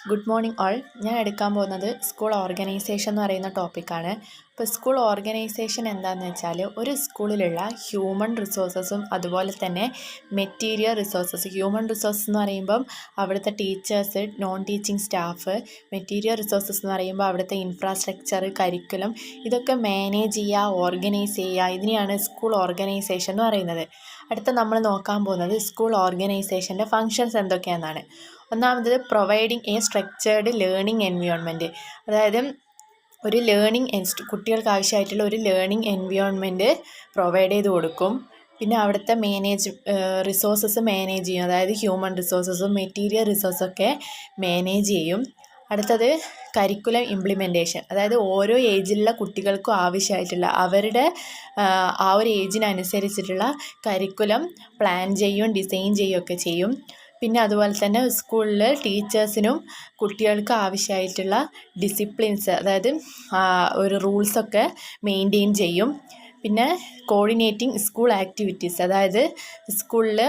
Good morning all. ഞാൻ എടുക്കാൻ പോകുന്നത് സ്കൂൾ ഓർഗനൈസേഷൻ എന്ന് പറയുന്ന ടോപ്പിക്കാണ്. ഇപ്പോൾ സ്കൂൾ ഓർഗനൈസേഷൻ എന്താണെന്ന് വെച്ചാൽ ഒരു സ്കൂളിലുള്ള ഹ്യൂമൻ റിസോഴ്സസും അതുപോലെ തന്നെ മെറ്റീരിയൽ റിസോഴ്സസ്. ഹ്യൂമൻ റിസോഴ്സസ് എന്ന് പറയുമ്പം അവിടുത്തെ teachers, non teaching staff. Material resources എന്ന് പറയുമ്പോൾ അവിടുത്തെ ഇൻഫ്രാസ്ട്രക്ചർ, കരിക്കുലം, ഇതൊക്കെ മാനേജ് ചെയ്യുക, ഓർഗനൈസ് ചെയ്യുക. ഇതിനെയാണ് സ്കൂൾ ഓർഗനൈസേഷൻ എന്ന് പറയുന്നത്. അടുത്ത നമ്മൾ നോക്കാൻ പോകുന്നത് സ്കൂൾ ഓർഗനൈസേഷൻ്റെ ഫങ്ഷൻസ് എന്തൊക്കെയാണെന്നാണ്. ഒന്നാമത് providing A structured learning environment. അതായത് ഒരു കുട്ടികൾക്ക് ആവശ്യമായിട്ടുള്ള ഒരു ലേണിംഗ് എൻവയോൺമെൻറ്റ് പ്രൊവൈഡ് ചെയ്ത് കൊടുക്കും. പിന്നെ അവിടുത്തെ റിസോഴ്സസ് മാനേജ് ചെയ്യും. അതായത് ഹ്യൂമൻ റിസോഴ്സസും മെറ്റീരിയൽ റിസോഴ്സൊക്കെ മാനേജ് ചെയ്യും. അടുത്തത് കരിക്കുലം ഇംപ്ലിമെൻറ്റേഷൻ. അതായത് ഓരോ ഏജിലുള്ള കുട്ടികൾക്കും ആവശ്യമായിട്ടുള്ള അവരുടെ ആ ഒരു ഏജിനനുസരിച്ചിട്ടുള്ള കരിക്കുലം പ്ലാൻ ചെയ്യും, ഡിസൈൻ ചെയ്യുകയൊക്കെ ചെയ്യും. പിന്നെ അതുപോലെ തന്നെ സ്കൂളിൽ ടീച്ചേഴ്സിനും കുട്ടികൾക്ക് ആവശ്യമായിട്ടുള്ള ഡിസിപ്ലിൻസ്, അതായത് ഒരു റൂൾസൊക്കെ മെയിൻറ്റെയിൻ ചെയ്യും. പിന്നെ കോർഡിനേറ്റിംഗ് സ്കൂൾ ആക്ടിവിറ്റീസ്, അതായത് സ്കൂളിൽ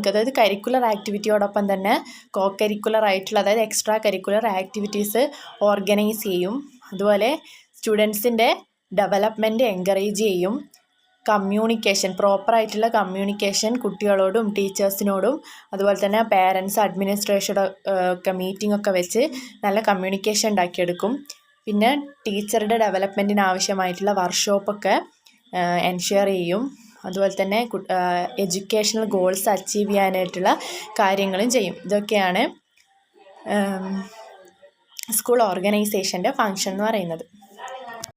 അതായത് കരിക്കുലർ ആക്ടിവിറ്റിയോടൊപ്പം തന്നെ കോ കരിക്കുലർ ആയിട്ടുള്ള, അതായത് എക്സ്ട്രാ കരിക്കുലർ ആക്ടിവിറ്റീസ് ഓർഗനൈസ് ചെയ്യും. അതുപോലെ സ്റ്റുഡൻസിൻ്റെ ഡെവലപ്മെൻറ്റ് എൻകറേജ് ചെയ്യും. പ്രോപ്പറായിട്ടുള്ള കമ്മ്യൂണിക്കേഷൻ കുട്ടികളോടും ടീച്ചേഴ്സിനോടും അതുപോലെ തന്നെ പേരൻസ്, അഡ്മിനിസ്ട്രേഷൻ്റെ ഒക്കെ മീറ്റിംഗ് ഒക്കെ വെച്ച് നല്ല കമ്മ്യൂണിക്കേഷൻ ഉണ്ടാക്കിയെടുക്കും. പിന്നെ ടീച്ചറുടെ ഡെവലപ്മെൻറ്റിന് ആവശ്യമായിട്ടുള്ള വർക്ക്ഷോപ്പൊക്കെ എൻഷുർ ചെയ്യും. അതുപോലെ തന്നെ എഡ്യൂക്കേഷണൽ ഗോൾസ് അച്ചീവ് ചെയ്യാനായിട്ടുള്ള കാര്യങ്ങളും ചെയ്യും. ഇതൊക്കെയാണ് സ്കൂൾ ഓർഗനൈസേഷൻ്റെ ഫങ്ഷൻ എന്ന് പറയുന്നത്.